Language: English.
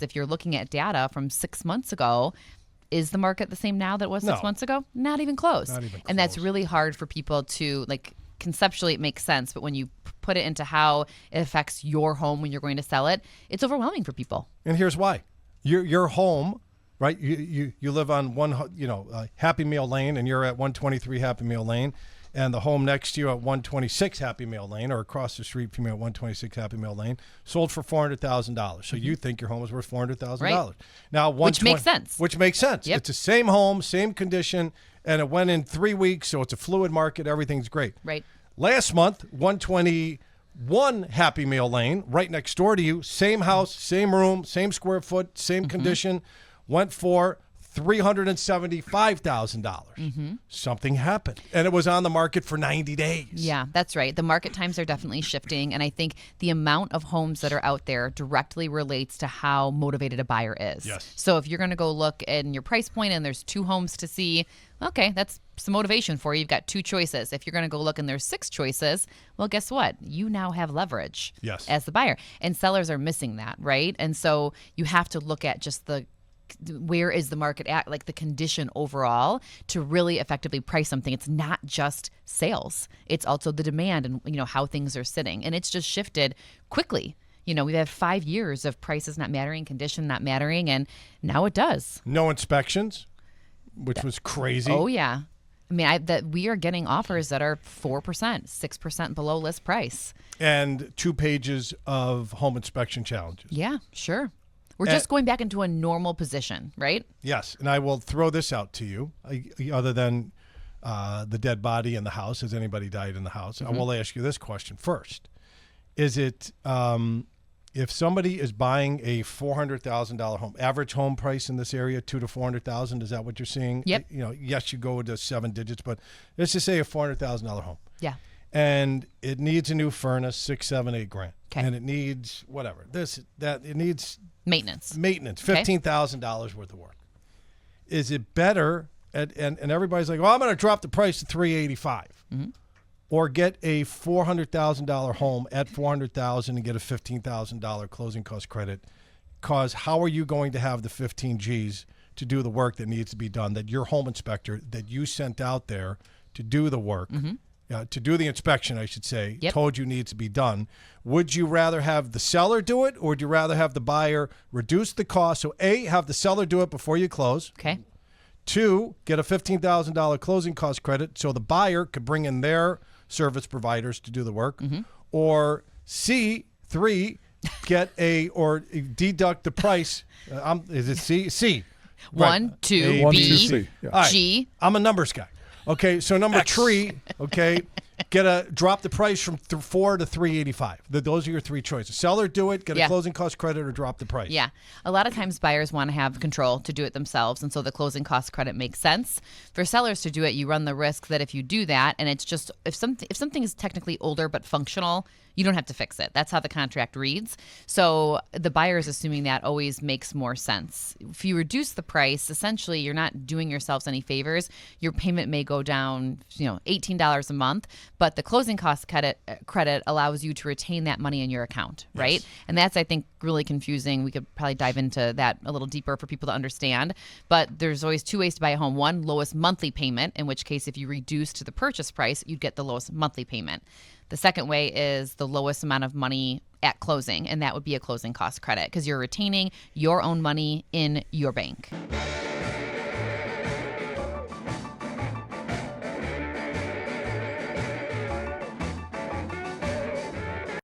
if you're looking at data from 6 months ago, is the market the same now that it was 6 months ago? Not even close. Not even close. And that's really hard for people to, like, conceptually it makes sense, but when you put it into how it affects your home when you're going to sell it, it's overwhelming for people. And here's why. Your home, right? You live on Happy Meal Lane, and you're at 123 Happy Meal Lane, and the home next to you at 126 Happy Meal Lane, or across the street from you at 126 Happy Meal Lane, sold for $400,000. So you think your home is worth $400,000. Right. Now, which makes sense. Which makes sense. Yep. It's the same home, same condition, and it went in 3 weeks, so it's a fluid market. Everything's great. Right. Last month, 121 Happy Meal Lane, right next door to you, same house, same room, same square foot, same condition, went for $375,000. Something happened, and it was on the market for 90 days. Yeah, that's right. The market times are definitely shifting, and I think the amount of homes that are out there directly relates to how motivated a buyer is. Yes. So if you're going to go look in your price point and there's 2 homes to see, okay, that's some motivation for you. You've got 2 choices. If you're going to go look and there's 6 choices, well, guess what? You now have leverage as the buyer, and sellers are missing that, right? And so you have to look at just where is the market at, like the condition overall, to really effectively price something. It's not just sales. It's also the demand and, how things are sitting. And it's just shifted quickly. We've had 5 years of prices not mattering, condition not mattering, and now it does. No inspections, which was crazy. Oh, yeah. I mean, we are getting offers that are 4%, 6% below list price. And 2 pages of home inspection challenges. Yeah, sure. We're just going back into a normal position, right? Yes, and I will throw this out to you. Other than the dead body in the house, has anybody died in the house? I will ask you this question first. Is it, if somebody is buying a $400,000 home, average home price in this area, $200,000 to $400,000, is that what you're seeing? Yep. Yes, you go to 7 digits, but let's just say a $400,000 home. Yeah. And it needs a new furnace, $6, $7, $8 grand. Okay. And it needs whatever, it needs maintenance, $15,000 worth of work. Is it better? And everybody's like, well, I'm going to drop the price to $385, or get a $400,000 home at $400,000 and get a $15,000 closing cost credit. Because how are you going to have the 15 G's to do the work that needs to be done, that your home inspector that you sent out there to do the work, to do the inspection, I should say, told you needs to be done? Would you rather have the seller do it, or would you rather have the buyer reduce the cost? So A, have the seller do it before you close. Okay. 2, get a $15,000 closing cost credit so the buyer could bring in their service providers to do the work. Or C, 3, deduct the price. Is it C? C. 1, 2, B, C. Yeah. G. I'm a numbers guy. Okay, so number 3, drop the price from 4 to 385. Those are your 3 choices. Seller, do it, get a closing cost credit, or drop the price. Yeah. A lot of times buyers want to have control to do it themselves, and so the closing cost credit makes sense. For sellers to do it, you run the risk that if you do that, and it's just, if something is technically older but functional, you don't have to fix it. That's how the contract reads. So the buyer is assuming that always makes more sense. If you reduce the price, essentially you're not doing yourselves any favors. Your payment may go down, $18 a month, but the closing cost credit allows you to retain that money in your account, right? Yes. And that's, I think, really confusing. We could probably dive into that a little deeper for people to understand. But there's always 2 ways to buy a home. One, lowest monthly payment, in which case if you reduce to the purchase price, you'd get the lowest monthly payment. The second way is the lowest amount of money at closing, and that would be a closing cost credit because you're retaining your own money in your bank.